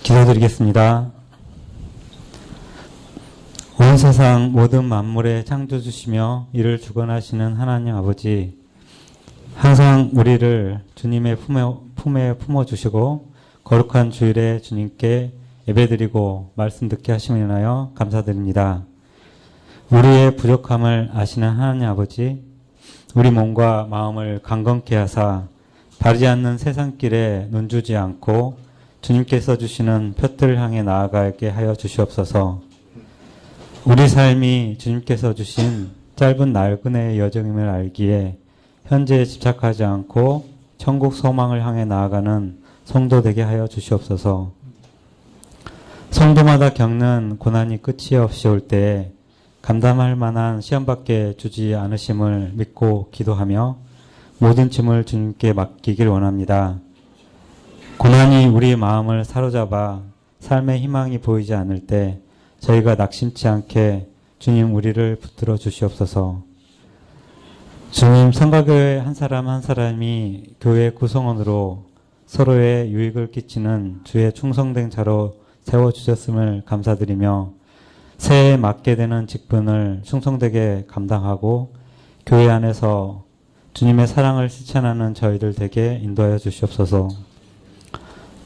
기도드리겠습니다. 온 세상 모든 만물의 창조주시며 이를 주관하시는 하나님 아버지, 항상 우리를 주님의 품에 품어주시고 거룩한 주일에 주님께 예배드리고 말씀 듣게 하심을 인하여 감사드립니다. 우리의 부족함을 아시는 하나님 아버지, 우리 몸과 마음을 강건케 하사 바르지 않는 세상길에 눈주지 않고 주님께서 주시는 표틀을 향해 나아가게 하여 주시옵소서. 우리 삶이 주님께서 주신 짧은 나그네의 여정임을 알기에 현재에 집착하지 않고 천국 소망을 향해 나아가는 성도 되게 하여 주시옵소서. 성도마다 겪는 고난이 끝이 없이 올 때에 감당할 만한 시험밖에 주지 않으심을 믿고 기도하며 모든 짐을 주님께 맡기길 원합니다. 고난이 우리 마음을 사로잡아 삶의 희망이 보이지 않을 때 저희가 낙심치 않게 주님 우리를 붙들어 주시옵소서. 주님, 성가교회 한 사람 한 사람이 교회 구성원으로 서로의 유익을 끼치는 주의 충성된 자로 세워주셨음을 감사드리며 새해에 맡게 되는 직분을 충성되게 감당하고 교회 안에서 주님의 사랑을 실천하는 저희들 되게 인도하여 주시옵소서.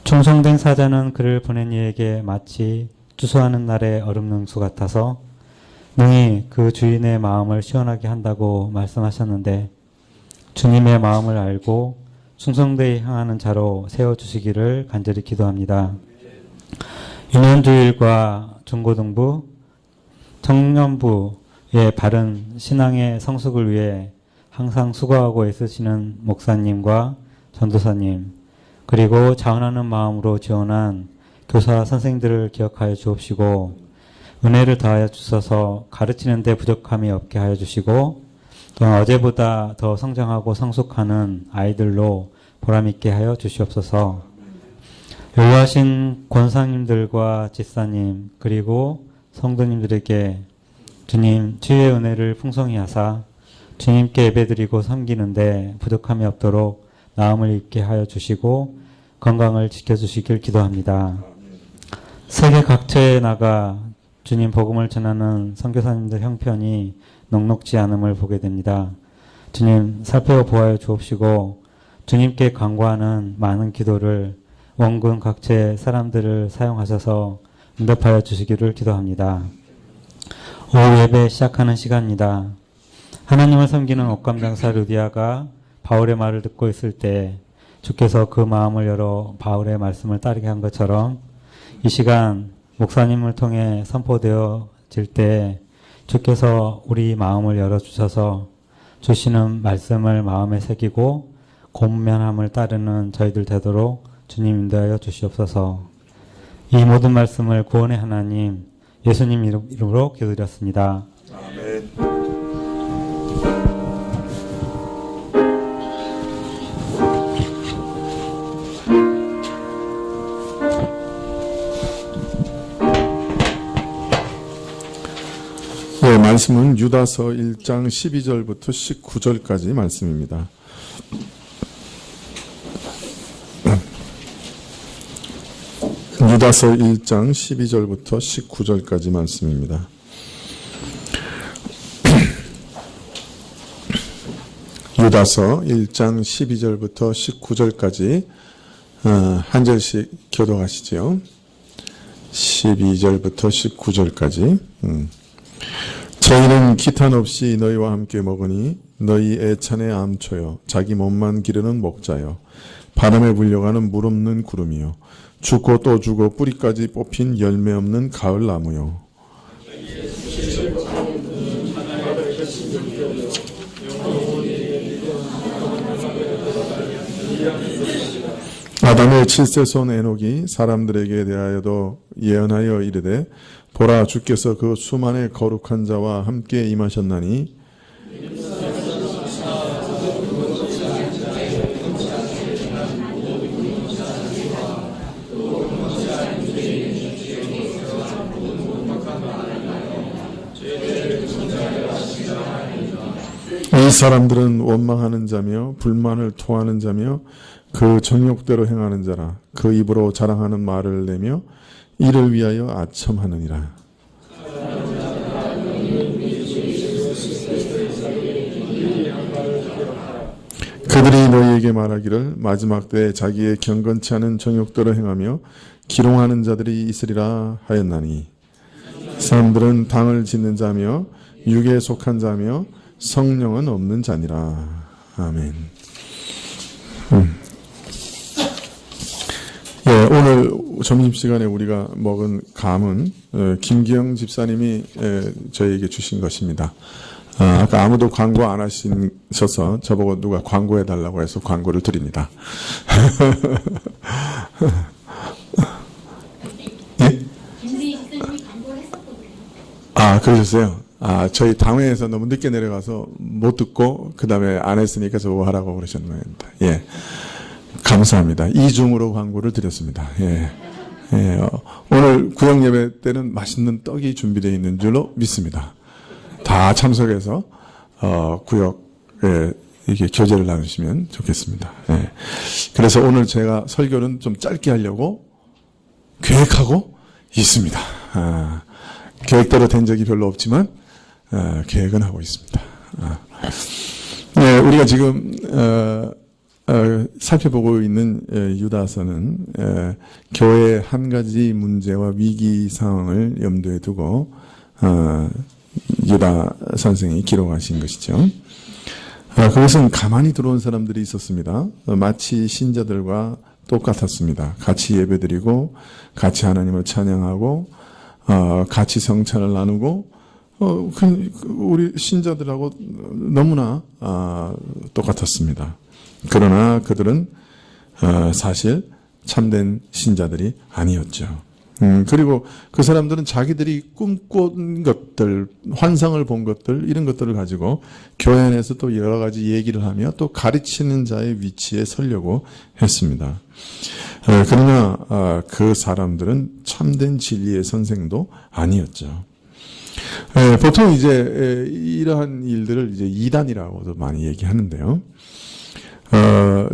충성된 사자는 그를 보낸 이에게 마치 주소하는 날의 얼음능수 같아서 능히 그 주인의 마음을 시원하게 한다고 말씀하셨는데 주님의 마음을 알고 충성되이 향하는 자로 세워주시기를 간절히 기도합니다. 유년주일과 중고등부, 청년부의 바른 신앙의 성숙을 위해 항상 수고하고 애쓰시는 목사님과 전도사님, 그리고 자원하는 마음으로 지원한 교사 선생들을 기억하여 주옵시고 은혜를 더하여 주셔서 가르치는 데 부족함이 없게 하여 주시고 또한 어제보다 더 성장하고 성숙하는 아이들로 보람있게 하여 주시옵소서. 연로하신 권사님들과 집사님 그리고 성도님들에게 주님 치유의 은혜를 풍성히 하사 주님께 예배드리고 섬기는데 부족함이 없도록 마음을 있게 하여 주시고 건강을 지켜주시길 기도합니다. 세계 각처에 나가 주님 복음을 전하는 선교사님들 형편이 녹록지 않음을 보게 됩니다. 주님 살펴보아여 주옵시고 주님께 간구하는 많은 기도를 원군 각처의 사람들을 사용하셔서 응답하여 주시기를 기도합니다. 오후 예배 시작하는 시간입니다. 하나님을 섬기는 옥감장사 루디아가 바울의 말을 듣고 있을 때 주께서 그 마음을 열어 바울의 말씀을 따르게 한 것처럼 이 시간 목사님을 통해 선포되어질 때 주께서 우리 마음을 열어주셔서 주시는 말씀을 마음에 새기고 권면함을 따르는 저희들 되도록 주님 인도하여 주시옵소서. 이 모든 말씀을 구원의 하나님 예수님 이름으로 기도드렸습니다. 아멘. 말씀은 유다서 1장 12절부터 19절까지 말씀입니다. 유다서 1장 12절부터 19절까지 말씀입니다. 유다서 1장 12절부터 19절까지 한 절씩 교독하시죠. 12절부터 19절까지. 저희는 기탄 없이 너희와 함께 먹으니 너희 애찬의 암초여 자기 몸만 기르는 목자여 바람에 불려가는 물 없는 구름이여 죽고 또 죽어 뿌리까지 뽑힌 열매 없는 가을 나무여 아담의 칠세손 에녹이 사람들에게 대하여도 예언하여 이르되 보라 주께서 그 수만의 거룩한 자와 함께 임하셨나니 이 사람들은 원망하는 자며 불만을 토하는 자며 그 정욕대로 행하는 자라 그 입으로 자랑하는 말을 내며 이를 위하여 아첨하느니라. 그들이 너희에게 말하기를 마지막 때에 자기의 경건치 않은 정욕대로 행하며 기롱하는 자들이 있으리라 하였나니 사람들은 당을 짓는 자며 육에 속한 자며 성령은 없는 자니라. 아멘. 예, 오늘 점심시간에 우리가 먹은 감은 김기영 집사님이 저에게 주신 것입니다. 아까 아무도 광고 안 하셔서 저보고 누가 광고해달라고 해서 광고를 드립니다. 예? 아, 그러셨어요? 아, 저희 당회에서 너무 늦게 내려가서 못 듣고, 그 다음에 안 했으니까 저거 하라고 그러셨나요? 예. 감사합니다. 이중으로 광고를 드렸습니다. 예. 예. 오늘 구역 예배 때는 맛있는 떡이 준비되어 있는 줄로 믿습니다. 다 참석해서, 구역에 이렇게 교제를 나누시면 좋겠습니다. 예. 그래서 오늘 제가 설교는 좀 짧게 하려고 계획하고 있습니다. 계획대로 된 적이 별로 없지만, 계획은 하고 있습니다. 네, 우리가 지금 살펴보고 있는 유다서는 교회의 한 가지 문제와 위기 상황을 염두에 두고 유다 선생이 기록하신 것이죠. 그것은 가만히 들어온 사람들이 있었습니다. 마치 신자들과 똑같았습니다. 같이 예배드리고 같이 하나님을 찬양하고 같이 성찬을 나누고 우리 신자들하고 너무나 똑같았습니다. 그러나 그들은 사실 참된 신자들이 아니었죠. 그리고 그 사람들은 자기들이 꿈꾼 것들, 환상을 본 것들, 이런 것들을 가지고 교회 안에서 또 여러 가지 얘기를 하며 또 가르치는 자의 위치에 서려고 했습니다. 그러나 그 사람들은 참된 진리의 선생도 아니었죠. 보통 이제 이러한 일들을 이제 이단이라고도 많이 얘기하는데요.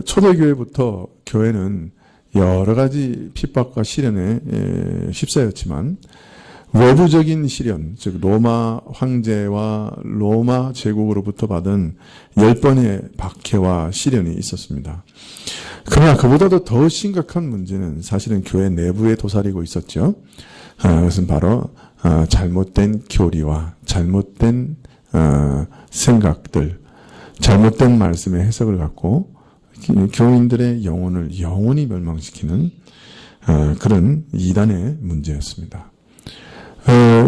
초대교회부터 교회는 여러 가지 핍박과 시련에 휩싸였지만 외부적인 시련, 즉 로마 황제와 로마 제국으로부터 받은 10번의 박해와 시련이 있었습니다. 그러나 그보다도 더 심각한 문제는 사실은 교회 내부에 도사리고 있었죠. 그것은 바로 잘못된 교리와 잘못된 생각들, 잘못된 말씀의 해석을 갖고 교인들의 영혼을 영원히 멸망시키는 그런 이단의 문제였습니다.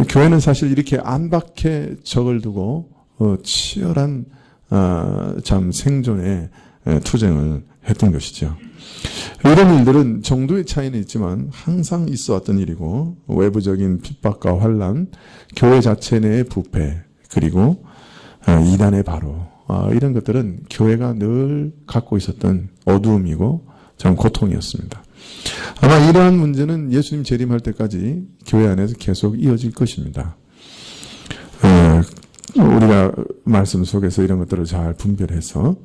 교회는 사실 이렇게 안팎의 적을 두고 치열한 참 생존의 투쟁을 했던 것이죠. 이런 일들은 정도의 차이는 있지만 항상 있어 왔던 일이고 외부적인 핍박과 환란, 교회 자체 내의 부패, 그리고 이단의 바로 이런 것들은 교회가 늘 갖고 있었던 어두움이고 참 고통이었습니다. 아마 이러한 문제는 예수님 재림할 때까지 교회 안에서 계속 이어질 것입니다. 우리가 말씀 속에서 이런 것들을 잘 분별해서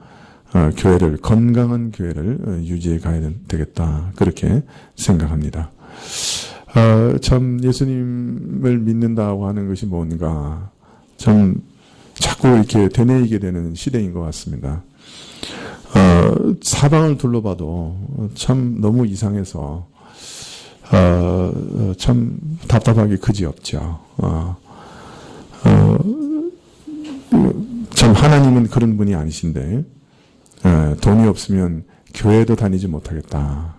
교회를, 건강한 교회를 유지해 가야 되겠다, 그렇게 생각합니다. 참 예수님을 믿는다고 하는 것이 뭔가 참 자꾸 이렇게 되뇌이게 되는 시대인 것 같습니다. 사방을 둘러봐도 참 너무 이상해서 참 답답하기 그지없죠. 참 하나님은 그런 분이 아니신데 돈이 없으면 교회도 다니지 못하겠다,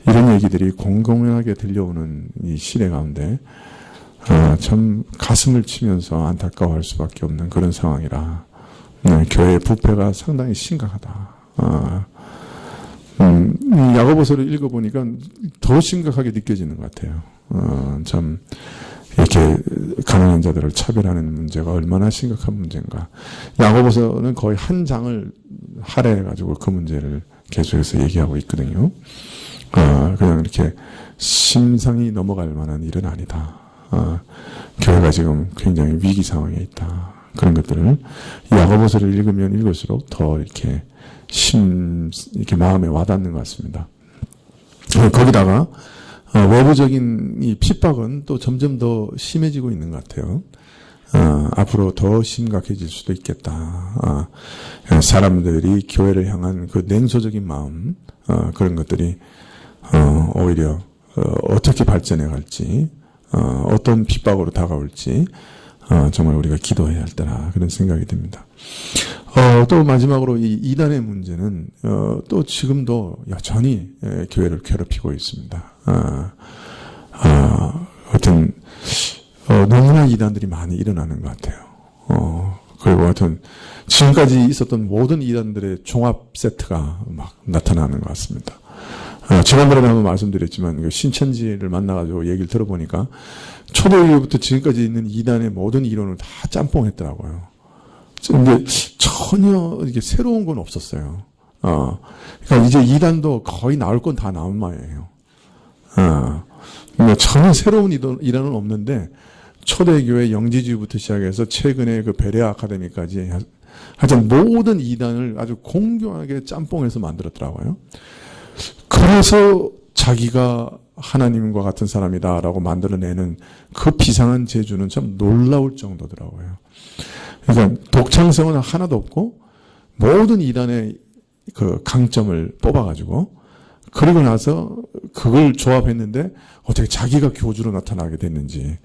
이런 얘기들이 공공연하게 들려오는 이 시대 가운데 참 가슴을 치면서 안타까워할 수밖에 없는 그런 상황이라 교회의 부패가 상당히 심각하다. 야고보서를 읽어보니까 더 심각하게 느껴지는 것 같아요. 참 이렇게 가난한 자들을 차별하는 문제가 얼마나 심각한 문제인가. 야고보서는 거의 한 장을 할애해가지고 그 문제를 계속해서 얘기하고 있거든요. 그냥 이렇게 심상이 넘어갈 만한 일은 아니다. 교회가 지금 굉장히 위기 상황에 있다. 그런 것들을 야고보서를 읽으면 읽을수록 더 이렇게 이렇게 마음에 와닿는 것 같습니다. 거기다가 외부적인 이 핍박은 또 점점 더 심해지고 있는 것 같아요. 앞으로 더 심각해질 수도 있겠다. 사람들이 교회를 향한 그 냉소적인 마음, 그런 것들이 오히려 어떻게 발전해 갈지, 어떤 핍박으로 다가올지 정말 우리가 기도해야 할 때라 그런 생각이 듭니다. 또 마지막으로 이 이단의 문제는 또 지금도 여전히 교회를 괴롭히고 있습니다. 하여튼 너무나 이단들이 많이 일어나는 것 같아요. 그리고 하여튼 지금까지 있었던 모든 이단들의 종합 세트가 막 나타나는 것 같습니다. 지난번에 한번 말씀드렸지만 신천지를 만나가지고 얘기를 들어보니까 초대교회부터 지금까지 있는 이단의 모든 이론을 다 짬뽕했더라고요. 근데 전혀 이게 새로운 건 없었어요. 그러니까 이제 이단도 거의 나올 건 다 나온 말이에요. 전혀 새로운 이론은 없는데 초대교회 영지주의부터 시작해서 최근에 그 베레아 아카데미까지 하여튼 모든 이단을 아주 공정하게 짬뽕해서 만들었더라고요. 그래서 자기가 하나님과 같은 사람이다라고 만들어내는 그 비상한 재주는 참 놀라울 정도더라고요. 그러니까 독창성은 하나도 없고 모든 이단의 그 강점을 뽑아가지고 그리고 나서 그걸 조합했는데 어떻게 자기가 교주로 나타나게 됐는지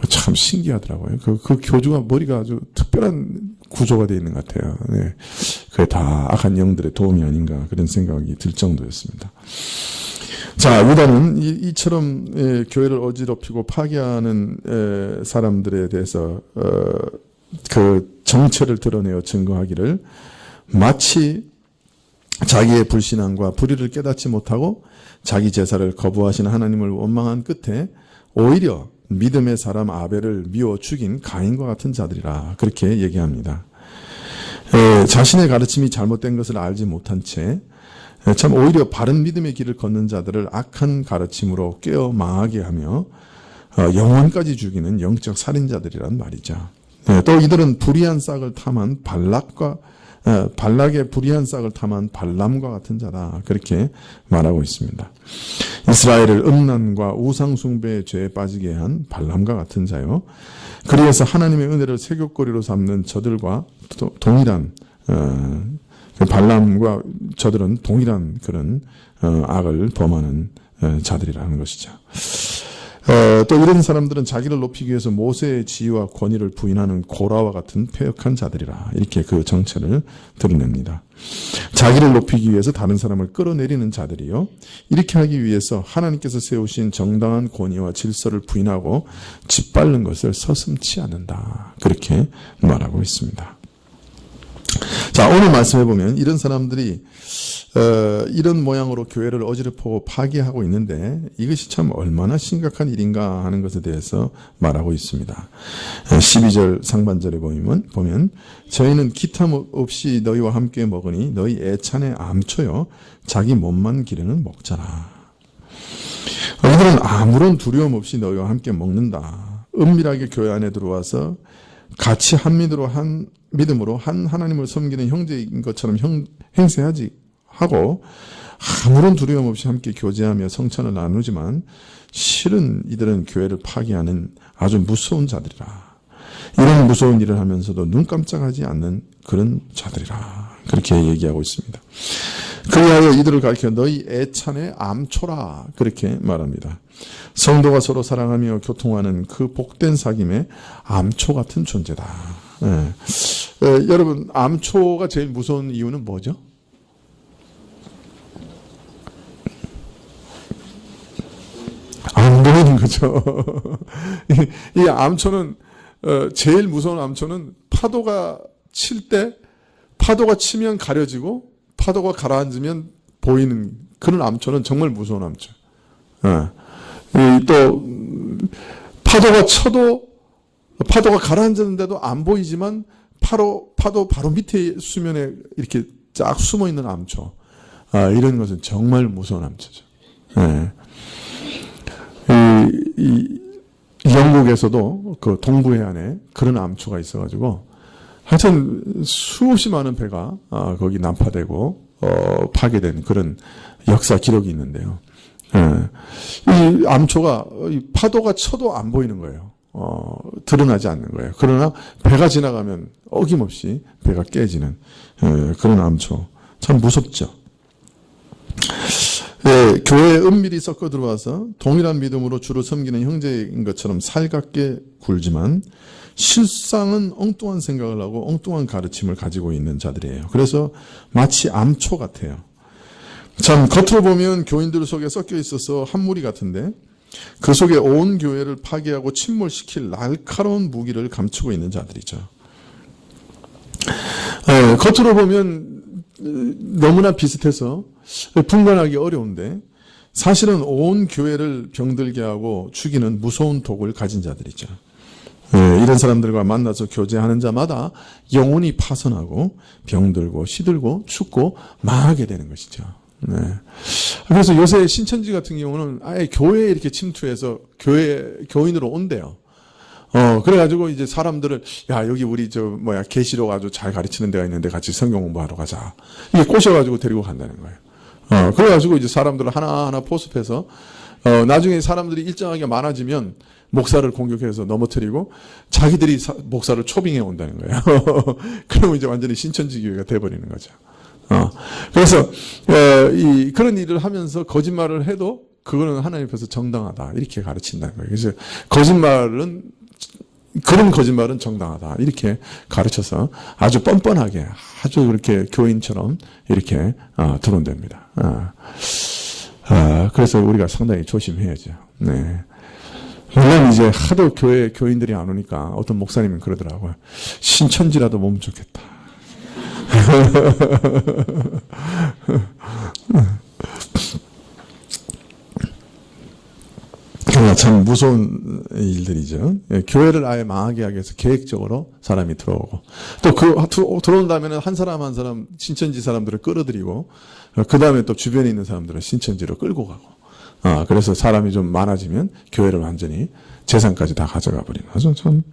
참 신기하더라고요. 그 교주가 머리가 아주 특별한 구조가 되어 있는 것 같아요. 네. 그게 다 악한 영들의 도움이 아닌가 그런 생각이 들 정도였습니다. 자, 유다는 이처럼 교회를 어지럽히고 파괴하는 사람들에 대해서 그 정체를 드러내어 증거하기를 마치 자기의 불신앙과 불의를 깨닫지 못하고 자기 제사를 거부하시는 하나님을 원망한 끝에 오히려 믿음의 사람 아벨을 미워 죽인 가인과 같은 자들이라 그렇게 얘기합니다. 자신의 가르침이 잘못된 것을 알지 못한 채 참 오히려 바른 믿음의 길을 걷는 자들을 악한 가르침으로 깨어 망하게 하며 영혼까지 죽이는 영적 살인자들이란 말이죠. 또 이들은 불의한 싹을 탐한 발락의 불의한 싹을 탐한 발람과 같은 자다 그렇게 말하고 있습니다. 이스라엘을 음란과 우상숭배의 죄에 빠지게 한 발람과 같은 자요. 그리해서 하나님의 은혜를 세귑거리로 삼는 저들과 동일한 발람과 저들은 동일한 그런 악을 범하는 자들이라는 것이죠. 또 이런 사람들은 자기를 높이기 위해서 모세의 지위와 권위를 부인하는 고라와 같은 패역한 자들이라 이렇게 그 정체를 드러냅니다. 자기를 높이기 위해서 다른 사람을 끌어내리는 자들이요. 이렇게 하기 위해서 하나님께서 세우신 정당한 권위와 질서를 부인하고 짓밟는 것을 서슴지 않는다. 그렇게 말하고 있습니다. 자, 오늘 말씀해 보면 이런 사람들이 이런 모양으로 교회를 어지럽히고 파괴하고 있는데 이것이 참 얼마나 심각한 일인가 하는 것에 대해서 말하고 있습니다. 12절 상반절에 보면 저희는 기탐 없이 너희와 함께 먹으니 너희 애찬의 암초요 자기 몸만 기르는 목자라. 이들은 아무런 두려움 없이 너희와 함께 먹는다. 은밀하게 교회 안에 들어와서 같이 믿음으로 한 하나님을 섬기는 형제인 것처럼 행세하지 하고 아무런 두려움 없이 함께 교제하며 성찬을 나누지만 실은 이들은 교회를 파괴하는 아주 무서운 자들이라. 이런 무서운 일을 하면서도 눈 깜짝하지 않는 그런 자들이라. 그렇게 얘기하고 있습니다. 그리하여 이들을 가리켜 너희 애찬의 암초라 그렇게 말합니다. 성도가 서로 사랑하며 교통하는 그 복된 사귐의 암초 같은 존재다. 여러분 암초가 제일 무서운 이유는 뭐죠? 안 보이는 거죠. 이 암초는 제일 무서운 암초는 파도가 칠 때 파도가 치면 가려지고 파도가 가라앉으면 보이는 그런 암초는 정말 무서운 암초. 또 파도가 쳐도 파도가 가라앉았는데도 안 보이지만 파도 바로 밑에 수면에 이렇게 쫙 숨어 있는 암초. 이런 것은 정말 무서운 암초죠. 영국에서도 그 동부 해안에 그런 암초가 있어가지고 하여튼 수없이 많은 배가 거기 난파되고 파괴된 그런 역사 기록이 있는데요. 이 암초가 파도가 쳐도 안 보이는 거예요. 드러나지 않는 거예요. 그러나 배가 지나가면 어김없이 배가 깨지는 그런 암초. 참 무섭죠. 교회에 은밀히 섞어 들어와서 동일한 믿음으로 주를 섬기는 형제인 것처럼 살갑게 굴지만 실상은 엉뚱한 생각을 하고 엉뚱한 가르침을 가지고 있는 자들이에요. 그래서 마치 암초 같아요. 참 겉으로 보면 교인들 속에 섞여 있어서 한 무리 같은데 그 속에 온 교회를 파괴하고 침몰시킬 날카로운 무기를 감추고 있는 자들이죠. 겉으로 보면 너무나 비슷해서 분간하기 어려운데 사실은 온 교회를 병들게 하고 죽이는 무서운 독을 가진 자들이죠. 이런 사람들과 만나서 교제하는 자마다 영혼이 파손하고 병들고 시들고 죽고 망하게 되는 것이죠. 그래서 요새 신천지 같은 경우는 아예 교회에 이렇게 침투해서 교인으로 온대요. 그래가지고 이제 사람들을, 야, 여기 우리 계시록 아주 잘 가르치는 데가 있는데 같이 성경 공부하러 가자. 이게 꼬셔가지고 데리고 간다는 거예요. 그래가지고 이제 사람들을 하나하나 포섭해서, 나중에 사람들이 일정하게 많아지면 목사를 공격해서 넘어뜨리고 자기들이 목사를 초빙해 온다는 거예요. 그러면 이제 완전히 신천지 교회가 돼버리는 거죠. 그래서, 그런 일을 하면서 거짓말을 해도 그거는 하나님 앞에서 정당하다. 이렇게 가르친다는 거예요. 그래서 그런 거짓말은 정당하다. 이렇게 가르쳐서 아주 뻔뻔하게, 아주 그렇게 교인처럼 이렇게, 들어온답니다. 그래서 우리가 상당히 조심해야죠. 네. 물론 이제 하도 교인들이 안 오니까 어떤 목사님은 그러더라고요. 신천지라도 몸 좋겠다. 참 무서운 일들이죠. 교회를 아예 망하게 하기 위해서 계획적으로 사람이 들어오고 또 들어온 다음에는 한 사람 한 사람 신천지 사람들을 끌어들이고 그 다음에 또 주변에 있는 사람들을 신천지로 끌고 가고 그래서 사람이 좀 많아지면 교회를 완전히 재산까지 다 가져가 버리는 아주 참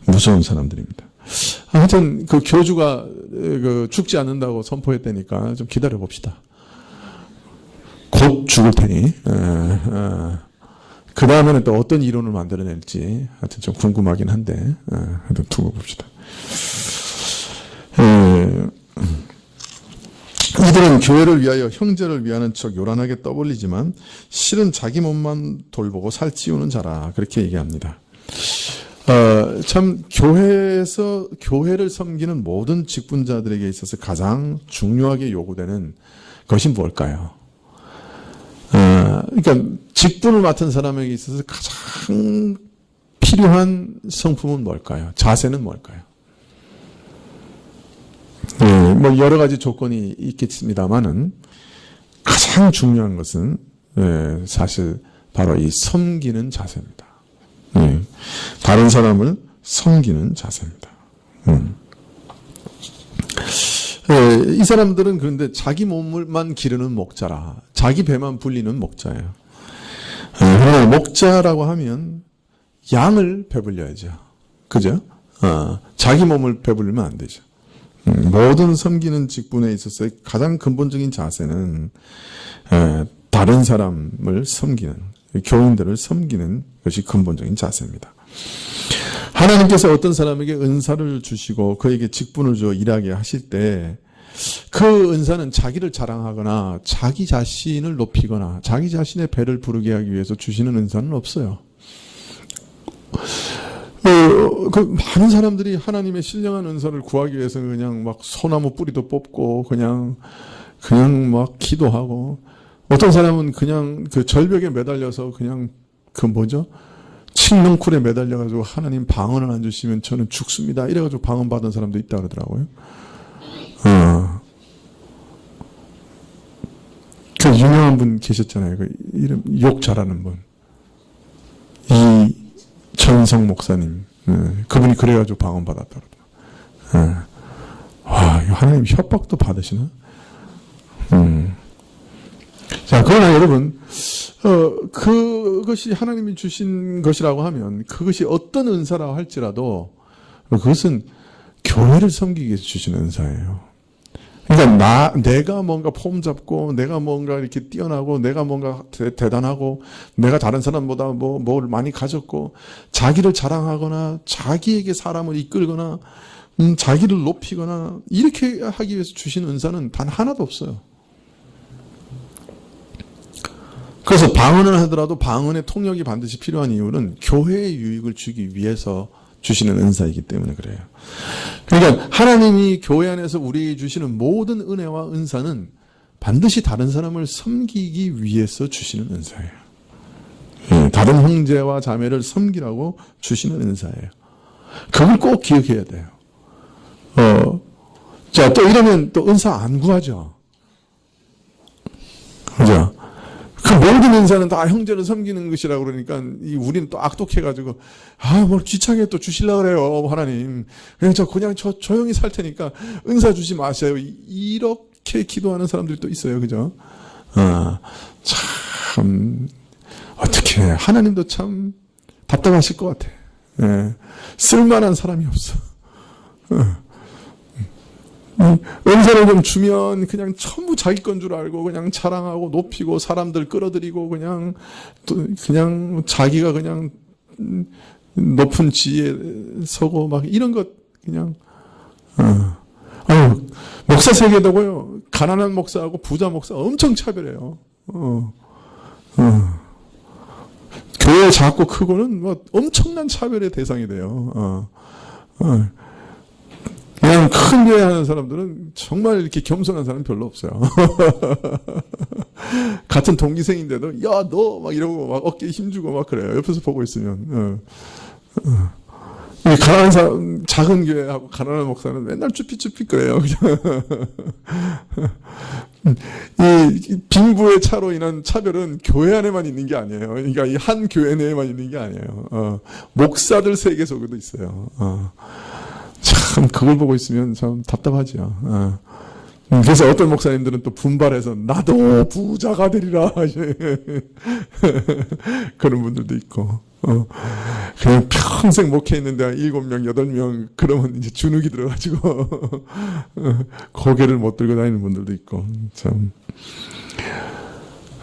무서운 사람들입니다. 하여튼 그 교주가 죽지 않는다고 선포했다니까 좀 기다려 봅시다. 곧 죽을 테니 그 다음에는 또 어떤 이론을 만들어낼지 하여튼 좀 궁금하긴 한데 하여튼 두고 봅시다. 이들은 교회를 위하여 형제를 위하는 척 요란하게 떠벌리지만 실은 자기 몸만 돌보고 살찌우는 자라 그렇게 얘기합니다. 참 교회에서 교회를 섬기는 모든 직분자들에게 있어서 가장 중요하게 요구되는 것이 뭘까요? 그러니까 직분을 맡은 사람에게 있어서 가장 필요한 성품은 뭘까요? 자세는 뭘까요? 뭐 여러 가지 조건이 있겠습니다만은 가장 중요한 것은 사실 바로 이 섬기는 자세입니다. 다른 사람을 섬기는 자세입니다. 이 사람들은 그런데 자기 몸만 기르는 목자라 자기 배만 불리는 목자예요. 그러나 목자라고 하면 양을 배불려야죠. 그죠? 자기 몸을 배불리면 안 되죠. 모든 섬기는 직분에 있어서 가장 근본적인 자세는 다른 사람을 섬기는 교인들을 섬기는 것이 근본적인 자세입니다. 하나님께서 어떤 사람에게 은사를 주시고 그에게 직분을 주어 일하게 하실 때 그 은사는 자기를 자랑하거나 자기 자신을 높이거나 자기 자신의 배를 부르게 하기 위해서 주시는 은사는 없어요. 많은 사람들이 하나님의 신령한 은사를 구하기 위해서 그냥 막 소나무 뿌리도 뽑고 그냥 막 기도하고 어떤 사람은 그냥 그 절벽에 매달려서 그냥 칡넝쿨에 매달려가지고 하나님 방언을 안 주시면 저는 죽습니다. 이래가지고 방언 받은 사람도 있다 그러더라고요. 그 유명한 분 계셨잖아요. 그 이름 욕 잘하는 분. 이전성 목사님. 그분이 그래가지고 방언 받았다 그러더라고요. 와, 하나님 협박도 받으시나? 자, 그러나 여러분, 그것이 하나님이 주신 것이라고 하면 그것이 어떤 은사라고 할지라도 그것은 교회를 섬기기 위해서 주신 은사예요. 그러니까 내가 뭔가 폼 잡고, 내가 뭔가 이렇게 뛰어나고, 내가 뭔가 대단하고, 내가 다른 사람보다 뭘 많이 가졌고, 자기를 자랑하거나, 자기에게 사람을 이끌거나, 자기를 높이거나, 이렇게 하기 위해서 주신 은사는 단 하나도 없어요. 그래서 방언을 하더라도 방언의 통역이 반드시 필요한 이유는 교회의 유익을 주기 위해서 주시는 은사이기 때문에 그래요. 그러니까 하나님이 교회 안에서 우리에게 주시는 모든 은혜와 은사는 반드시 다른 사람을 섬기기 위해서 주시는 은사예요. 다른 형제와 자매를 섬기라고 주시는 은사예요. 그걸 꼭 기억해야 돼요. 자, 또 이러면 또 은사 안 구하죠. 그죠? 그 모든 은사는 다 형제를 섬기는 것이라고 그러니까 우리는 또 악독해가지고 뭘 귀찮게 또 주시려고 그래요 하나님. 그냥 저 조용히 살 테니까 은사 주지 마세요. 이렇게 기도하는 사람들이 또 있어요. 그죠? 참 어떻게 하나님도 참 답답하실 것 같아. 쓸만한 사람이 없어. 은사를 좀 주면 그냥 전부 자기 건 줄 알고 그냥 자랑하고 높이고 사람들 끌어들이고 그냥 자기가 그냥 높은 지위에 서고 막 이런 것 그냥 목사 세계도고요. 가난한 목사하고 부자 목사 엄청 차별해요. 교회 작고 크고는 뭐 엄청난 차별의 대상이 돼요. 그냥 큰 교회 하는 사람들은 정말 이렇게 겸손한 사람은 별로 없어요. 같은 동기생인데도, 야, 너! 막 이러고 막 어깨에 힘주고 막 그래요. 옆에서 보고 있으면. 가난한 사람, 작은 교회하고 가난한 목사는 맨날 쭈삣쭈삣 그래요. 이 빈부의 차로 인한 차별은 교회 안에만 있는 게 아니에요. 그러니까 이 한 교회 내에만 있는 게 아니에요. 목사들 세계 속에도 있어요. 참 그걸 보고 있으면 참 답답하죠. 그래서 어떤 목사님들은 또 분발해서 나도 부자가 되리라 그런 분들도 있고 그냥 평생 목회했는데 7명 8명 그러면 이제 주눅이 들어가지고 고개를 못 들고 다니는 분들도 있고 참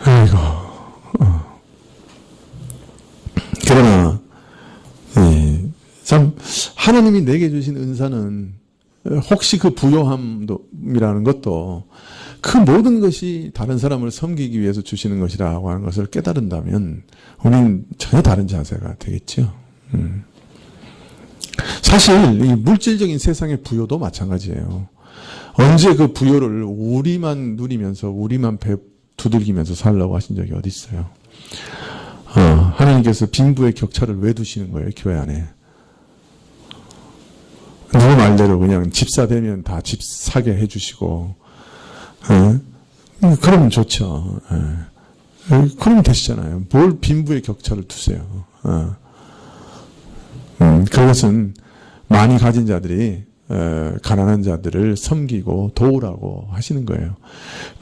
아이고 그러나 참 하나님이 내게 주신 은사는 혹시 그 부요함이라는 것도 그 모든 것이 다른 사람을 섬기기 위해서 주시는 것이라고 하는 것을 깨달은다면 우리는 전혀 다른 자세가 되겠죠. 사실 이 물질적인 세상의 부요도 마찬가지예요. 언제 그 부요를 우리만 누리면서 우리만 두들기면서 살려고 하신 적이 어디 있어요? 하나님께서 빈부의 격차를 왜 두시는 거예요? 교회 안에. 누구 말대로 그냥 집사 되면 다 집 사게 해주시고, 그러면 좋죠. 그러면 되시잖아요. 뭘 빈부의 격차를 두세요. 그것은 많이 가진 자들이 가난한 자들을 섬기고 도우라고 하시는 거예요.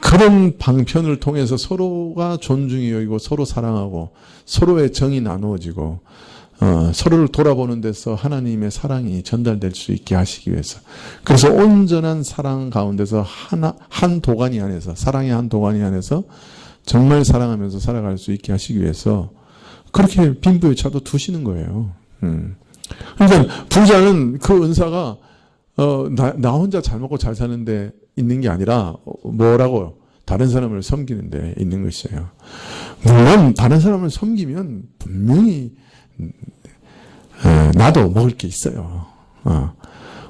그런 방편을 통해서 서로가 존중이 여기고 서로 사랑하고 서로의 정이 나누어지고 서로를 돌아보는 데서 하나님의 사랑이 전달될 수 있게 하시기 위해서. 그래서 온전한 사랑 가운데서 한 도가니 안에서, 사랑의 한 도가니 안에서 정말 사랑하면서 살아갈 수 있게 하시기 위해서 그렇게 빈부의 차도 두시는 거예요. 그러니까 부자는 그 은사가 나 혼자 잘 먹고 잘 사는데 있는 게 아니라 뭐라고요? 다른 사람을 섬기는데 있는 것이에요. 물론 다른 사람을 섬기면 분명히 나도 먹을 게 있어요.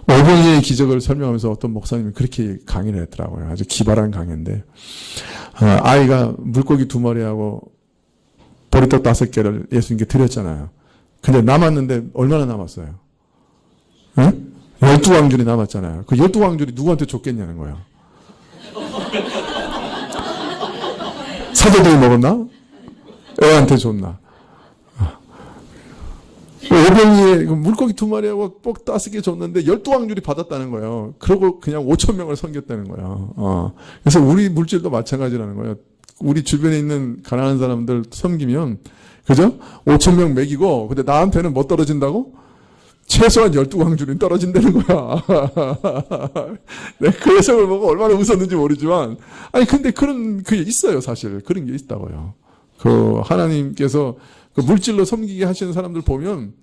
오병이의 기적을 설명하면서 어떤 목사님이 그렇게 강의를 했더라고요. 아주 기발한 강의인데 아이가 물고기 2마리하고 보리떡 5개를 예수님께 드렸잖아요. 근데 남았는데 얼마나 남았어요? 12광줄이 남았잖아요. 그 12광줄이 누구한테 줬겠냐는 거예요. 사도들이 먹었나? 애한테 줬나? 오병이에 물고기 2마리하고 뻑 5개 줬는데 12광줄이 받았다는 거예요. 그러고 그냥 5,000명을 섬겼다는 거예요. 그래서 우리 물질도 마찬가지라는 거예요. 우리 주변에 있는 가난한 사람들 섬기면, 그죠? 5,000명 먹이고, 근데 나한테는 뭐 떨어진다고? 최소한 12광주는 떨어진다는 거야. 네, 그 해석을 보고 얼마나 웃었는지 모르지만, 아니, 근데 그런, 그게 있어요, 사실. 그런 게 있다고요. 하나님께서 물질로 섬기게 하시는 사람들 보면,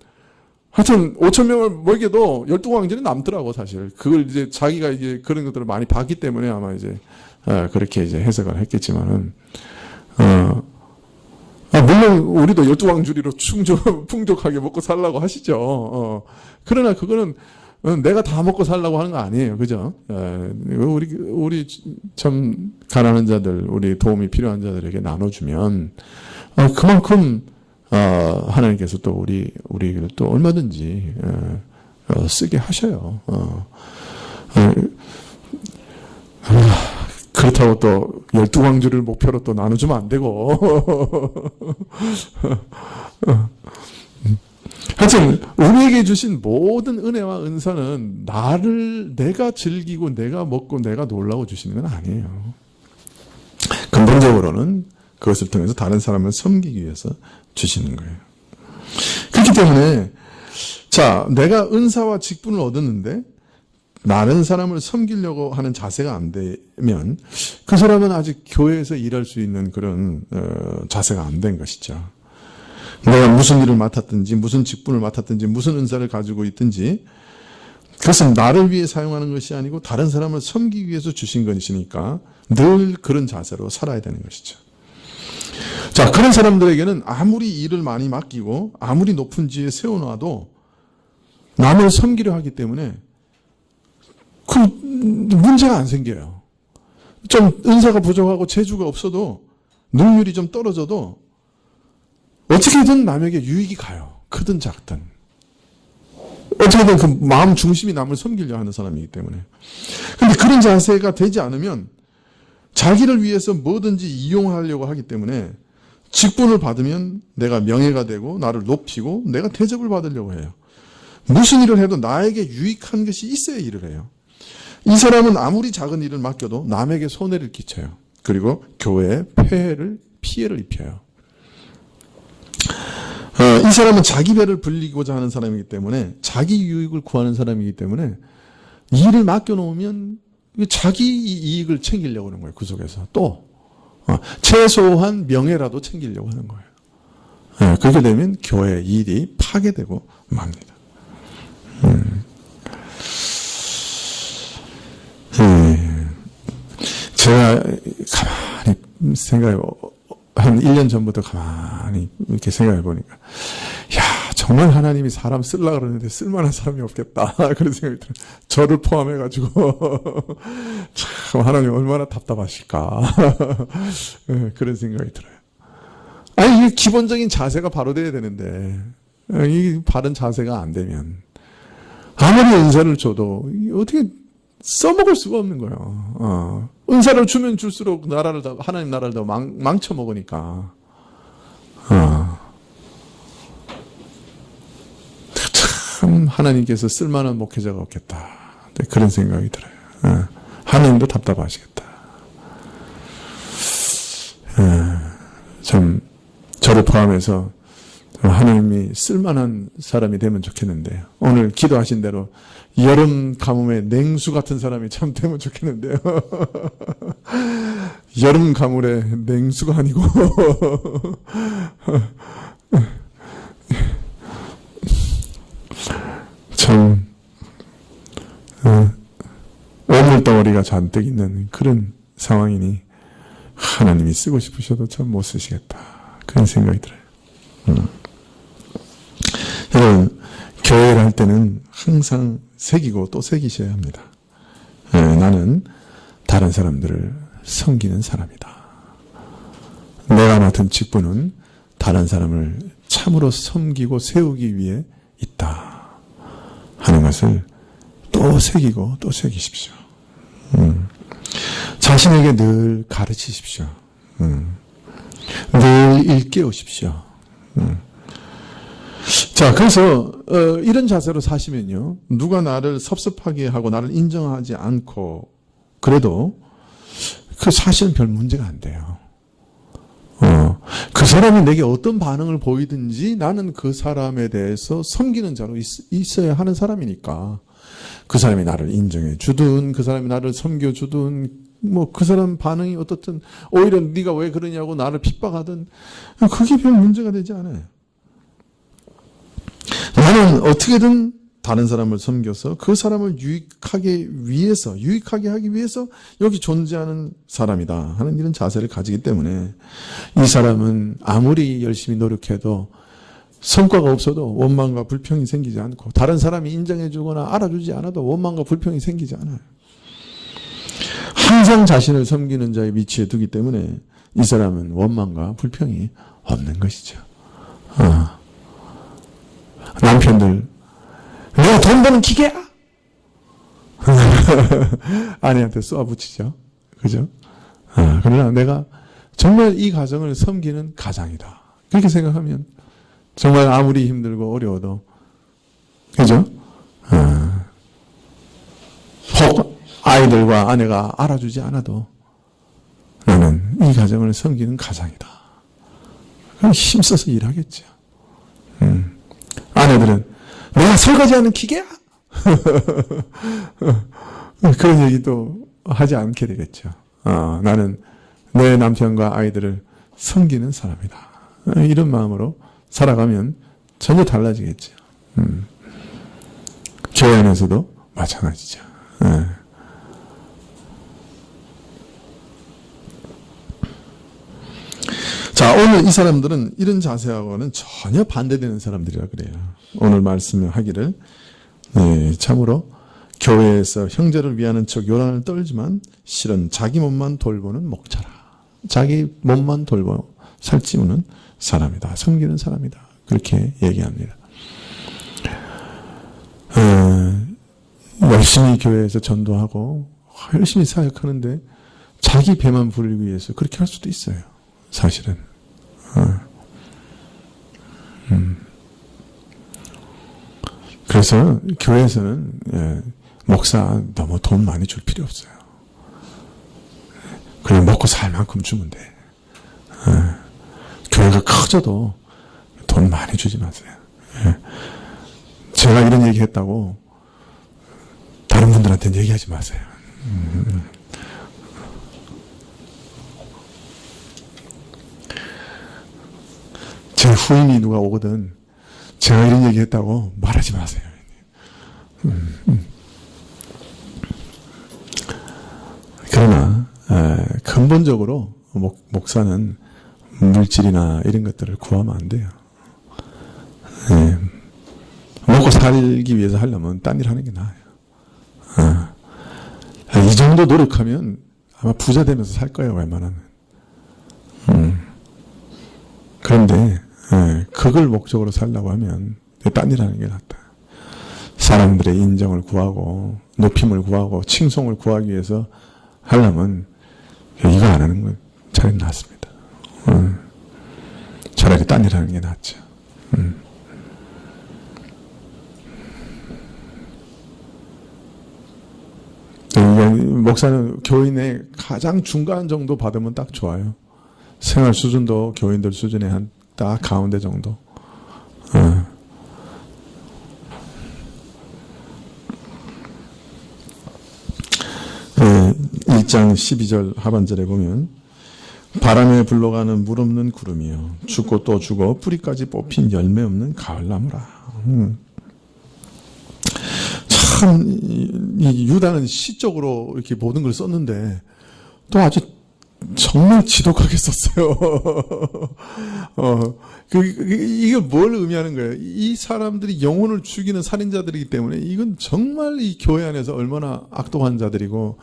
하여튼, 5,000명을 먹여도 12광주는 남더라고, 사실. 그걸 이제 자기가 이제 그런 것들을 많이 봤기 때문에 아마 이제, 그렇게 이제 해석을 했겠지만은, 물론 우리도 12광주리로 풍족하게 먹고 살라고 하시죠. 그러나 그거는 내가 다 먹고 살라고 하는 거 아니에요. 그죠? 우리 참 가난한 자들, 우리 도움이 필요한 자들에게 나눠주면 그만큼 하나님께서 또 우리를 또 얼마든지 쓰게 하셔요. 그렇다고 또 12광주를 목표로 또 나눠주면 안 되고. 하여튼 우리에게 주신 모든 은혜와 은사는 내가 즐기고 내가 먹고 내가 놀라고 주시는 건 아니에요. 근본적으로는 그것을 통해서 다른 사람을 섬기기 위해서 주시는 거예요. 그렇기 때문에 자, 내가 은사와 직분을 얻었는데 다른 사람을 섬기려고 하는 자세가 안 되면 그 사람은 아직 교회에서 일할 수 있는 그런 자세가 안 된 것이죠. 내가 무슨 일을 맡았든지 무슨 직분을 맡았든지 무슨 은사를 가지고 있든지 그것은 나를 위해 사용하는 것이 아니고 다른 사람을 섬기기 위해서 주신 것이니까 늘 그런 자세로 살아야 되는 것이죠. 자, 그런 사람들에게는 아무리 일을 많이 맡기고 아무리 높은 지에 세워놔도 남을 섬기려 하기 때문에 그 문제가 안 생겨요. 좀 은사가 부족하고 재주가 없어도 능률이 좀 떨어져도 어떻게든 남에게 유익이 가요. 크든 작든. 어떻게든 그 마음 중심이 남을 섬기려 하는 사람이기 때문에. 근데 그런 자세가 되지 않으면 자기를 위해서 뭐든지 이용하려고 하기 때문에 직분을 받으면 내가 명예가 되고 나를 높이고 내가 대접을 받으려고 해요. 무슨 일을 해도 나에게 유익한 것이 있어야 일을 해요. 이 사람은 아무리 작은 일을 맡겨도 남에게 손해를 끼쳐요. 그리고 교회에 피해를 입혀요. 이 사람은 자기 배를 불리고자 하는 사람이기 때문에 자기 유익을 구하는 사람이기 때문에 일을 맡겨놓으면 자기 이익을 챙기려고 하는 거예요. 그 속에서 또 최소한 명예라도 챙기려고 하는 거예요. 그렇게 되면 교회 일이 파괴되고 맙니다. 제가 가만히 한 1년 전부터 가만히 이렇게 생각해 보니까, 야, 정말 하나님이 사람 쓰려고 그러는데 쓸만한 사람이 없겠다. 그런 생각이 들어요. 저를 포함해가지고. 참, 하나님 얼마나 답답하실까. 그런 생각이 들어요. 아니, 이게 기본적인 자세가 바로 돼야 되는데, 이 바른 자세가 안 되면, 아무리 은사를 줘도, 어떻게 써먹을 수가 없는 거예요. 은사를 주면 줄수록 하나님 나라를 더 망쳐먹으니까. 참, 하나님께서 쓸만한 목회자가 없겠다. 그런 생각이 들어요. 하나님도 답답하시겠다. 참, 저를 포함해서 하나님이 쓸만한 사람이 되면 좋겠는데요. 오늘 기도하신 대로 여름 가뭄에 냉수 같은 사람이 참 되면 좋겠는데요. 여름 가물에 냉수가 아니고 참 오물덩어리가 잔뜩 있는 그런 상황이니 하나님이 쓰고 싶으셔도 참 못 쓰시겠다. 그런 생각이 들어요. 여러분, 교회를 할 때는 항상 새기고 또 새기셔야 합니다. 나는 다른 사람들을 섬기는 사람이다. 내가 맡은 직분은 다른 사람을 참으로 섬기고 세우기 위해 있다 하는 것을 또 새기고 또 새기십시오. 자신에게 늘 가르치십시오. 늘 일깨우십시오. 자, 그래서 이런 자세로 사시면요, 누가 나를 섭섭하게 하고 나를 인정하지 않고 그래도 그 사실은 별 문제가 안 돼요. 그 사람이 내게 어떤 반응을 보이든지 나는 그 사람에 대해서 섬기는 자로 있어야 하는 사람이니까. 그 사람이 나를 인정해 주든 그 사람이 나를 섬겨 주든 뭐 그 사람 반응이 어떻든 오히려 네가 왜 그러냐고 나를 핍박하든 그게 별 문제가 되지 않아요. 나는 어떻게든 다른 사람을 섬겨서 그 사람을 유익하게 하기 위해서 여기 존재하는 사람이다 하는 이런 자세를 가지기 때문에 이 사람은 아무리 열심히 노력해도 성과가 없어도 원망과 불평이 생기지 않고 다른 사람이 인정해 주거나 알아주지 않아도 원망과 불평이 생기지 않아요. 항상 자신을 섬기는 자의 위치에 두기 때문에 이 사람은 원망과 불평이 없는 것이죠. 남편들 내가 돈 버는 기계야! 아내한테 쏘아붙이죠. 그죠? 그러나 내가 정말 이 가정을 섬기는 가장이다. 그렇게 생각하면 정말 아무리 힘들고 어려워도 그죠? 혹 아이들과 아내가 알아주지 않아도 나는 이 가정을 섬기는 가장이다. 그럼 힘써서 일하겠죠. 아내들은 내가 설거지하는 기계야? 그런 얘기도 하지 않게 되겠죠. 나는 내 남편과 아이들을 섬기는 사람이다. 이런 마음으로 살아가면 전혀 달라지겠죠. 교회 안에서도 마찬가지죠. 자, 오늘 이 사람들은 이런 자세하고는 전혀 반대되는 사람들이라 그래요. 오늘 말씀하기를 참으로 교회에서 형제를 위하는 척 요란을 떨지만 실은 자기 몸만 돌보는 목자라. 자기 몸만 돌보 살찌우는 사람이다. 섬기는 사람이다. 그렇게 얘기합니다. 열심히 교회에서 전도하고 열심히 사역하는데 자기 배만 부르기 위해서 그렇게 할 수도 있어요. 사실은. 그래서 교회에서는 목사 너무 돈 많이 줄 필요 없어요. 그냥 먹고 살 만큼 주면 돼. 교회가 커져도 돈 많이 주지 마세요. 제가 이런 얘기 했다고 다른 분들한테는 얘기하지 마세요. 제 후임이 누가 오거든 제가 이런 얘기 했다고 말하지 마세요. 그러나 근본적으로 목사는 물질이나 이런 것들을 구하면 안 돼요. 먹고 살기 위해서 하려면 딴 일 하는 게 나아요. 이 정도 노력하면 아마 부자 되면서 살 거예요. 웬만하면. 그런데 그걸 목적으로 살려고 하면 딴 일 하는 게 낫다. 사람들의 인정을 구하고 높임을 구하고 칭송을 구하기 위해서 하려면 이거 안 하는 건 차라리 낫습니다. 차라리 딴 일 하는 게 낫죠. 목사는 교인의 가장 중간 정도 받으면 딱 좋아요. 생활 수준도 교인들 수준의 한 딱 가운데 정도. 1장 12절 하반절에 보면 바람에 불러가는 물 없는 구름이요 죽고 또 죽어 뿌리까지 뽑힌 열매 없는 가을나무라. 참 이 유다는 시적으로 이렇게 모든 걸 썼는데 또 아주 정말 지독하게 썼어요. 이게 뭘 의미하는 거예요? 이 사람들이 영혼을 죽이는 살인자들이기 때문에 이건 정말 이 교회 안에서 얼마나 악독한 자들이고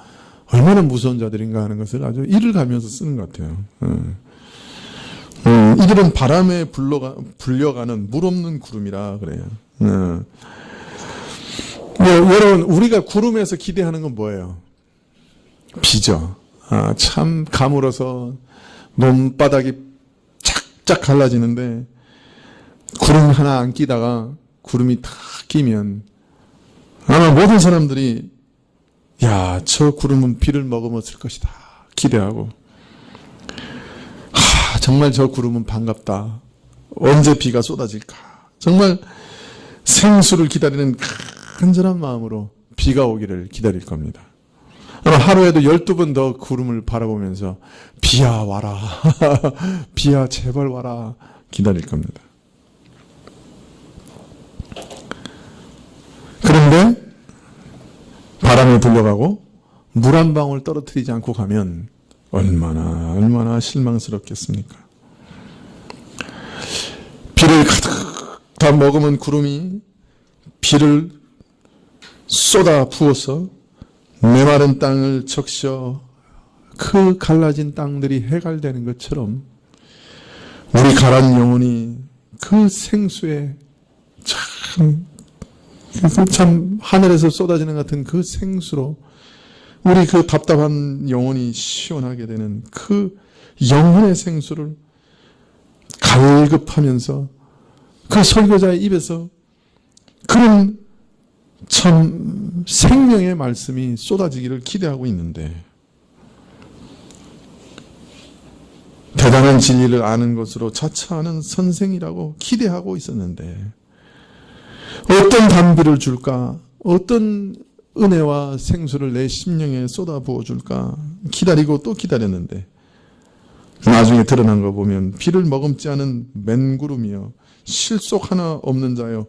얼마나 무서운 자들인가 하는 것을 아주 이를 가면서 쓰는 것 같아요. 이들은 바람에 불려가는 물 없는 구름이라 그래요. 여러분, 우리가 구름에서 기대하는 건 뭐예요? 비죠. 참 가물어서 몸바닥이 착착 갈라지는데 구름 하나 안 끼다가 구름이 탁 끼면 아마 모든 사람들이 야, 저 구름은 비를 머금었을 것이다 기대하고 정말 저 구름은 반갑다. 언제 비가 쏟아질까. 정말 생수를 기다리는 간절한 마음으로 비가 오기를 기다릴 겁니다. 아마 하루에도 12번 더 구름을 바라보면서 비야 와라. 비야 제발 와라. 기다릴 겁니다. 그런데 바람에 불려가고 물 한 방울 떨어뜨리지 않고 가면 얼마나 실망스럽겠습니까? 비를 가득 다 머금은 구름이 비를 쏟아 부어서 메마른 땅을 적셔 그 갈라진 땅들이 해갈되는 것처럼 우리 가란 영혼이 그 생수에 참 하늘에서 쏟아지는 같은 그 생수로 우리 그 답답한 영혼이 시원하게 되는 그 영혼의 생수를 갈급하면서 그 설교자의 입에서 그런 참 생명의 말씀이 쏟아지기를 기대하고 있는데 대단한 진리를 아는 것으로 자처하는 선생이라고 기대하고 있었는데 어떤 단비를 줄까? 어떤 은혜와 생수를 내 심령에 쏟아 부어줄까? 기다리고 또 기다렸는데 나중에 드러난 거 보면 비를 머금지 않은 맨구름이여 실속 하나 없는 자여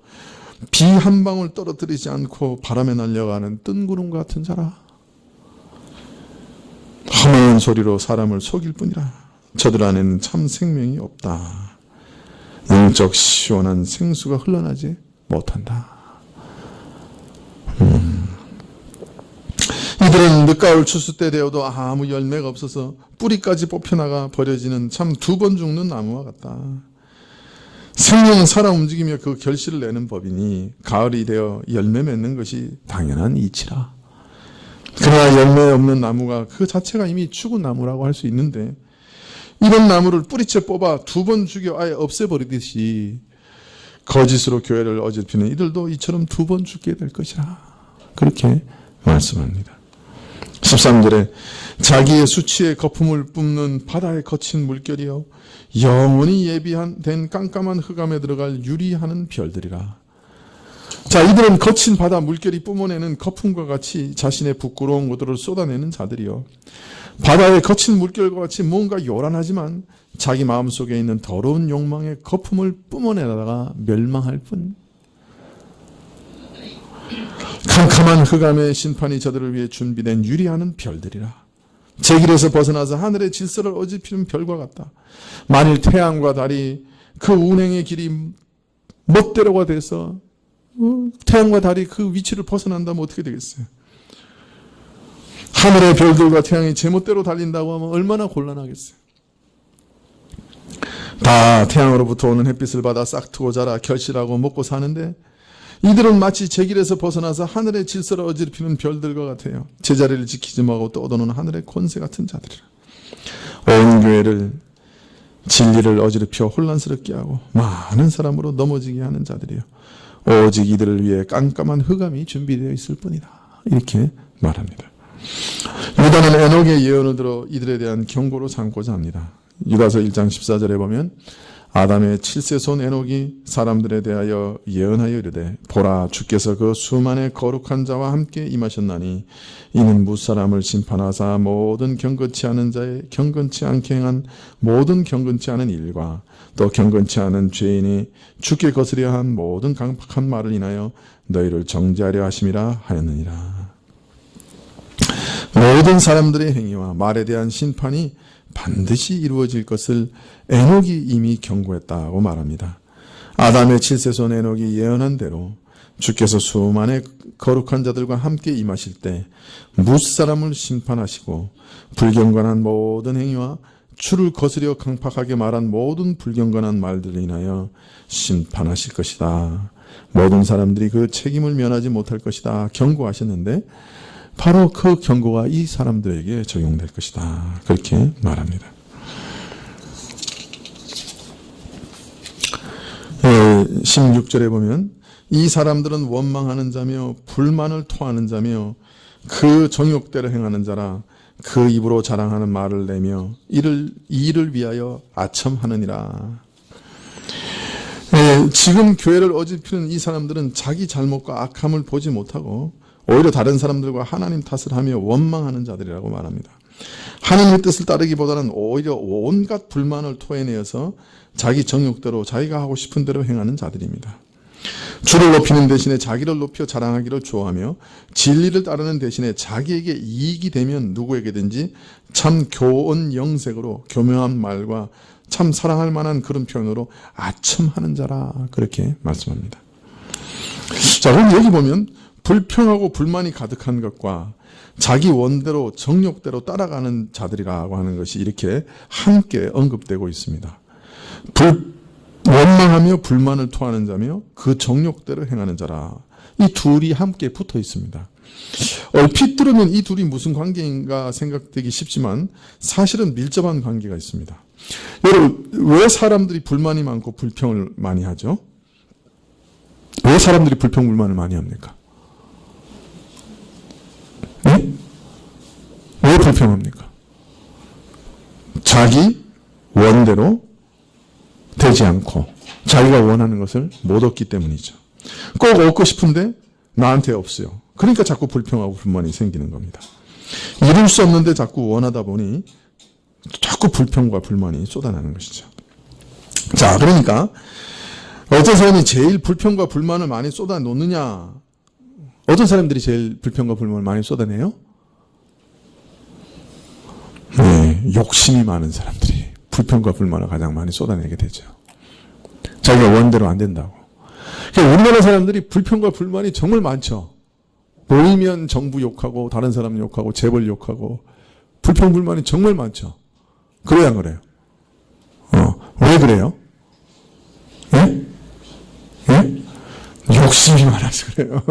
비 한 방울 떨어뜨리지 않고 바람에 날려가는 뜬구름 같은 자라. 험한 소리로 사람을 속일 뿐이라. 저들 안에는 참 생명이 없다. 영적 시원한 생수가 흘러나지 못한다. 이들은 늦가을 추수 때 되어도 아무 열매가 없어서 뿌리까지 뽑혀나가 버려지는 참 2번 죽는 나무와 같다. 생명은 살아 움직이며 그 결실을 내는 법이니 가을이 되어 열매 맺는 것이 당연한 이치라. 그러나 열매 없는 나무가 그 자체가 이미 죽은 나무라고 할 수 있는데 이런 나무를 뿌리채 뽑아 2번 죽여 아예 없애버리듯이 거짓으로 교회를 어지럽히는 이들도 이처럼 2번 죽게 될 것이라. 그렇게 말씀합니다. 13절에 자기의 수치의 거품을 뿜는 바다의 거친 물결이여 영원히 예비된 깜깜한 흑암에 들어갈 유리하는 별들이라. 자, 이들은 거친 바다 물결이 뿜어내는 거품과 같이 자신의 부끄러운 것들을 쏟아내는 자들이요. 바다의 거친 물결과 같이 뭔가 요란하지만 자기 마음속에 있는 더러운 욕망의 거품을 뿜어내다가 멸망할 뿐. 캄캄한 흑암의 심판이 저들을 위해 준비된 유리하는 별들이라. 제 길에서 벗어나서 하늘의 질서를 어지피는 별과 같다. 만일 태양과 달이 그 운행의 길이 멋대로가 돼서 태양과 달이 그 위치를 벗어난다면 어떻게 되겠어요? 하늘의 별들과 태양이 제멋대로 달린다고 하면 얼마나 곤란하겠어요? 다 태양으로부터 오는 햇빛을 받아 싹트고 자라 결실하고 먹고 사는데 이들은 마치 제 길에서 벗어나서 하늘의 질서를 어지럽히는 별들과 같아요. 제자리를 지키지 못하고 떠도는 하늘의 권세 같은 자들이라. 온 교회를 진리를 어지럽혀 혼란스럽게 하고 많은 사람으로 넘어지게 하는 자들이요. 오직 이들을 위해 깜깜한 흑암이 준비되어 있을 뿐이다. 이렇게 말합니다. 유다는 에녹의 예언을 들어 이들에 대한 경고로 삼고자 합니다. 유다서 1장 14절에 보면 아담의 7세손 에녹이 사람들에 대하여 예언하여 이르되 보라 주께서 그 수만의 거룩한 자와 함께 임하셨나니 이는 무사람을 심판하사 모든 경건치 않은 자의 경건치 않게 행한 모든 경건치 않은 일과 또 경건치 않은 죄인이 주께 거스려 한 모든 강팍한 말을 인하여 너희를 정죄하려 하심이라 하였느니라. 모든 사람들의 행위와 말에 대한 심판이 반드시 이루어질 것을 에녹이 이미 경고했다고 말합니다. 아담의 7세손 에녹이 예언한 대로 주께서 수많은 거룩한 자들과 함께 임하실 때 무사람을 심판하시고 불경건한 모든 행위와 주를 거스려 강팍하게 말한 모든 불경건한 말들을 인하여 심판하실 것이다. 모든 사람들이 그 책임을 면하지 못할 것이다 경고하셨는데 바로 그 경고가 이 사람들에게 적용될 것이다. 그렇게 말합니다. 16절에 보면 이 사람들은 원망하는 자며 불만을 토하는 자며 그 정욕대로 행하는 자라 그 입으로 자랑하는 말을 내며 이 일을 위하여 아첨하느니라. 지금 교회를 어지피는 이 사람들은 자기 잘못과 악함을 보지 못하고 오히려 다른 사람들과 하나님 탓을 하며 원망하는 자들이라고 말합니다. 하나님의 뜻을 따르기보다는 오히려 온갖 불만을 토해내어서 자기 정욕대로 자기가 하고 싶은 대로 행하는 자들입니다. 주를 높이는 대신에 자기를 높여 자랑하기를 좋아하며 진리를 따르는 대신에 자기에게 이익이 되면 누구에게든지 참 교온 영색으로 교묘한 말과 참 사랑할 만한 그런 표현으로 아첨하는 자라, 그렇게 말씀합니다. 자, 그럼 여기 보면 불평하고 불만이 가득한 것과 자기 원대로 정욕대로 따라가는 자들이라고 하는 것이 이렇게 함께 언급되고 있습니다. 원망하며 불만을 토하는 자며 그 정욕대로 행하는 자라. 이 둘이 함께 붙어 있습니다. 얼핏 들으면 이 둘이 무슨 관계인가 생각되기 쉽지만 사실은 밀접한 관계가 있습니다. 여러분, 왜 사람들이 불만이 많고 불평을 많이 하죠? 왜 사람들이 불평, 불만을 많이 합니까? 네? 왜 불평합니까? 자기 원대로 되지 않고 자기가 원하는 것을 못 얻기 때문이죠. 꼭 얻고 싶은데 나한테 없어요. 그러니까 자꾸 불평하고 불만이 생기는 겁니다. 이룰 수 없는데 자꾸 원하다 보니 자꾸 불평과 불만이 쏟아나는 것이죠. 자, 그러니까 어떤 사람이 제일 불평과 불만을 많이 쏟아놓느냐? 어떤 사람들이 제일 불평과 불만을 많이 쏟아내요? 네, 욕심이 많은 사람들이 불평과 불만을 가장 많이 쏟아내게 되죠. 자기가 원대로 안 된다고. 그러니까 우리나라 사람들이 불평과 불만이 정말 많죠. 모이면 정부 욕하고 다른 사람 욕하고 재벌 욕하고 불평 불만이 정말 많죠. 그래야 그래요. 왜 그래요? 예? 예? 욕심이 많아서 그래요.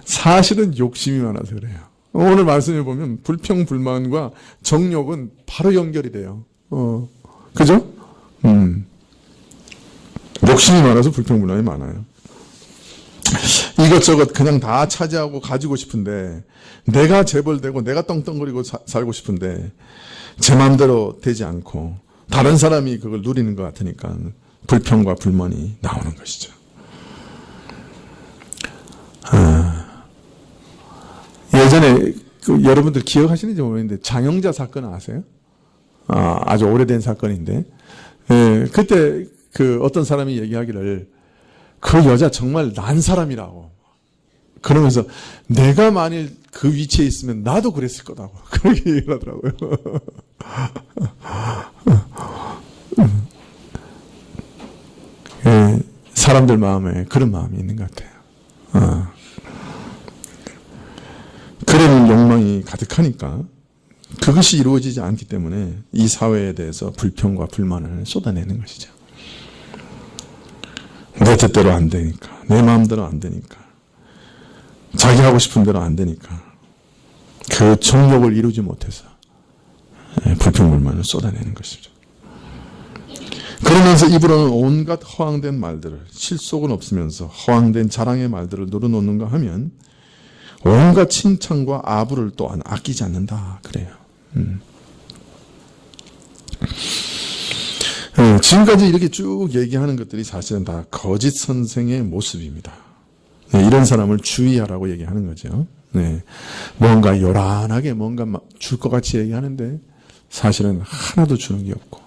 사실은 욕심이 많아서 그래요. 오늘 말씀을 보면 불평 불만과 정욕은 바로 연결이 돼요. 그죠? 욕심이 많아서 불평 불만이 많아요. 이것저것 그냥 다 차지하고 가지고 싶은데, 내가 재벌되고 내가 떵떵거리고 살고 싶은데 제 마음대로 되지 않고 다른 사람이 그걸 누리는 것 같으니까 불평과 불만이 나오는 것이죠. 예전에 여러분들 기억하시는지 모르겠는데 장영자 사건 아세요? 아주 오래된 사건인데, 그때 어떤 사람이 얘기하기를 그 여자 정말 난 사람이라고, 그러면서 내가 만일 그 위치에 있으면 나도 그랬을 거다고 그렇게 얘기를 하더라고요. 사람들 마음에 그런 마음이 있는 것 같아요. 그런 욕망이 가득하니까 그것이 이루어지지 않기 때문에 이 사회에 대해서 불평과 불만을 쏟아내는 것이죠. 내 뜻대로 안 되니까, 내 마음대로 안 되니까, 자기 하고 싶은 대로 안 되니까 그 정욕을 이루지 못해서 불평 불만을 쏟아내는 것이죠. 그러면서 입으로는 온갖 허황된 말들을, 실속은 없으면서 허황된 자랑의 말들을 늘어놓는가 하면 온갖 칭찬과 아부를 또한 아끼지 않는다 그래요. 지금까지 이렇게 쭉 얘기하는 것들이 사실은 다 거짓 선생의 모습입니다. 이런 사람을 주의하라고 얘기하는 거죠. 뭔가 요란하게 뭔가 줄 것 같이 얘기하는데 사실은 하나도 주는 게 없고,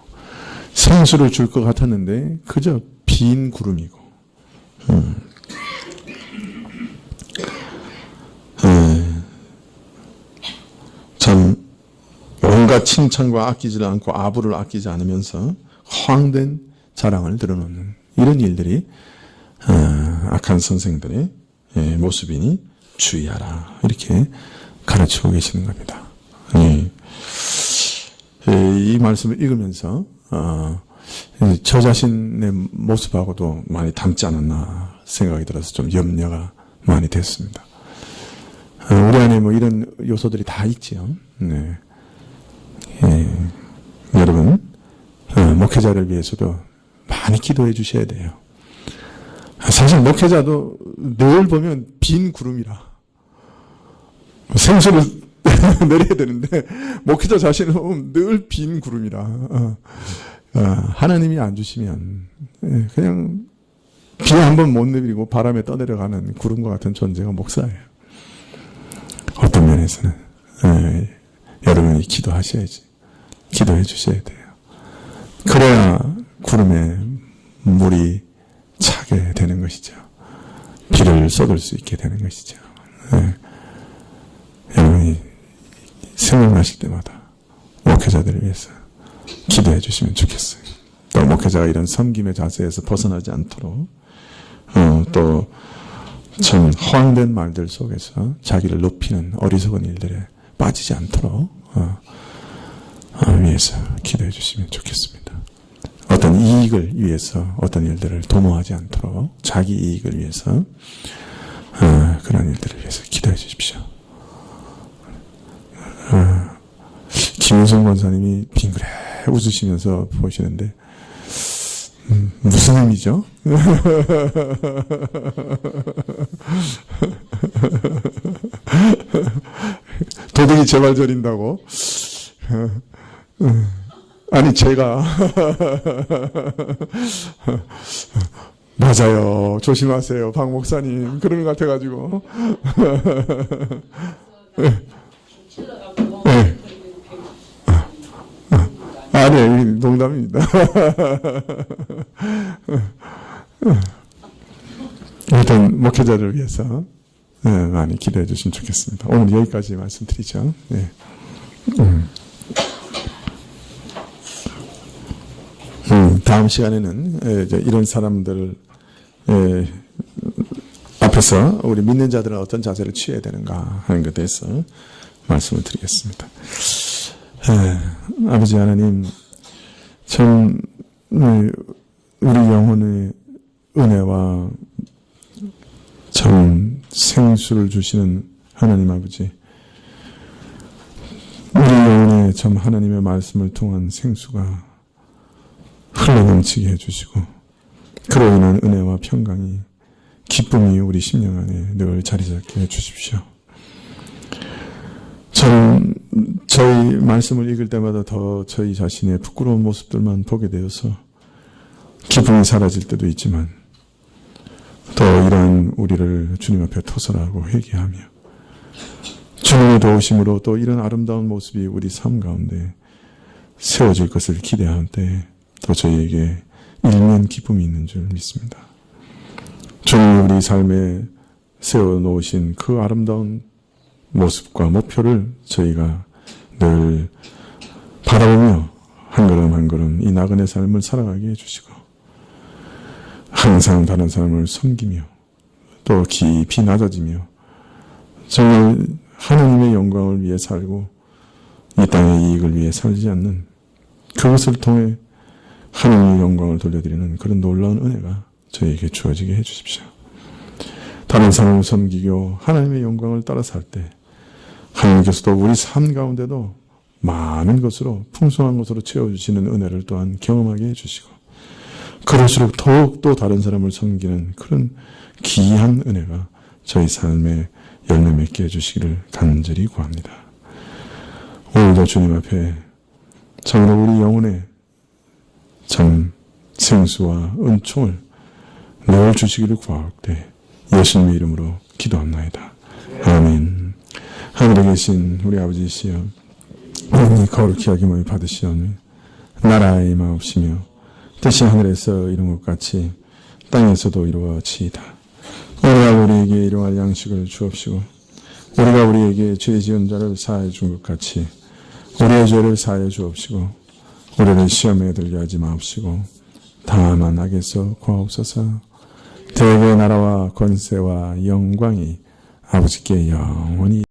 생수를 줄 것 같았는데 그저 빈 구름이고, 참 온갖 칭찬과 아끼지 않고 아부를 아끼지 않으면서 허황된 자랑을 드러놓는 이런 일들이 악한 선생들의 모습이니 주의하라, 이렇게 가르치고 계시는 겁니다. 이 말씀을 읽으면서 저 자신의 모습하고도 많이 닮지 않았나 생각이 들어서 좀 염려가 많이 됐습니다. 우리 안에 뭐 이런 요소들이 다 있지요. 여러분, 목회자를 위해서도 많이 기도해 주셔야 돼요. 사실 목회자도 늘 보면 빈 구름이라, 생수를 내려야 되는데 목회자 자신은 늘 빈 구름이라 하나님이 안 주시면 그냥 비 한 번 못 내리고 바람에 떠내려가는 구름과 같은 존재가 목사예요. 어떤 면에서는 여러분이 기도하셔야지. 기도해 주셔야 돼요. 그래야 구름에 물이 차게 되는 것이죠. 비를 쏟을 수 있게 되는 것이죠. 여러분이 생각나실 때마다 목회자들을 위해서 기도해 주시면 좋겠어요. 또 목회자가 이런 섬김의 자세에서 벗어나지 않도록 또 참 허황된 말들 속에서 자기를 높이는 어리석은 일들에 빠지지 않도록 위해서 기도해 주시면 좋겠습니다. 어떤 이익을 위해서 어떤 일들을 도모하지 않도록 자기 이익을 위해서 그런 일들을 위해서 기도해 주십시오. 김윤성 권사님이 빙그레 웃으시면서 보시는데 무슨 의미죠? 도둑이 제발 저린다고? 아니 제가 맞아요. 조심하세요. 박 목사님 그런 것 같아가지고 네. 아니 농담입니다. 일단 목회자를 위해서 많이 기도해 주시면 좋겠습니다. 오늘 여기까지 말씀드리죠. 네. 다음 시간에는 이제 이런 사람들 앞에서 우리 믿는 자들은 어떤 자세를 취해야 되는가 하는 것에 대해서 말씀을 드리겠습니다. 아버지 하나님, 참 우리 영혼의 은혜와 참 생수를 주시는 하나님 아버지, 우리 영혼에 참 하나님의 말씀을 통한 생수가 흘러넘치게 해주시고 그로 인한 은혜와 평강이 기쁨이 우리 심령 안에 늘 자리 잡게 해주십시오. 저희 말씀을 읽을 때마다 더 저희 자신의 부끄러운 모습들만 보게 되어서 기쁨이 사라질 때도 있지만 또 이러한 우리를 주님 앞에 토설하고 회개하며 주님의 도우심으로 또 이런 아름다운 모습이 우리 삶 가운데 세워질 것을 기대할 때 또 저희에게 일면 기쁨이 있는 줄 믿습니다. 주님이 우리 삶에 세워놓으신 그 아름다운 모습과 목표를 저희가 늘 바라보며 한 걸음 한 걸음 이 나그네 삶을 살아가게 해주시고 항상 다른 사람을 섬기며 또 깊이 낮아지며 정말 하나님의 영광을 위해 살고 이 땅의 이익을 위해 살지 않는 그것을 통해 하나님의 영광을 돌려드리는 그런 놀라운 은혜가 저희에게 주어지게 해주십시오. 다른 사람을 섬기고 하나님의 영광을 따라 살 때 하나님께서도 우리 삶 가운데도 많은 것으로 풍성한 것으로 채워주시는 은혜를 또한 경험하게 해주시고 그럴수록 더욱더 다른 사람을 섬기는 그런 귀한 은혜가 저희 삶에 열매 맺게 해주시기를 간절히 구합니다. 오늘도 주님 앞에 참으로 우리 영혼에 참 생수와 은총을 늘 주시기를 구하옵되 예수님의 이름으로 기도합나이다. 아멘. 하늘에 계신 우리 아버지시여 이름이 거룩히 여김을 받으시오니 나라의 임하옵시며 뜻이 하늘에서 이룬 것 같이 땅에서도 이루어지이다. 우리가 우리에게 일용할 양식을 주옵시고 우리가 우리에게 죄 지은 자를 사하여 준 것 같이 우리의 죄를 사하여 주옵시고 우리를 시험에 들게 하지 마옵시고 다만 악에서 구하옵소서. 대개 나라와 권세와 영광이 아버지께 영원히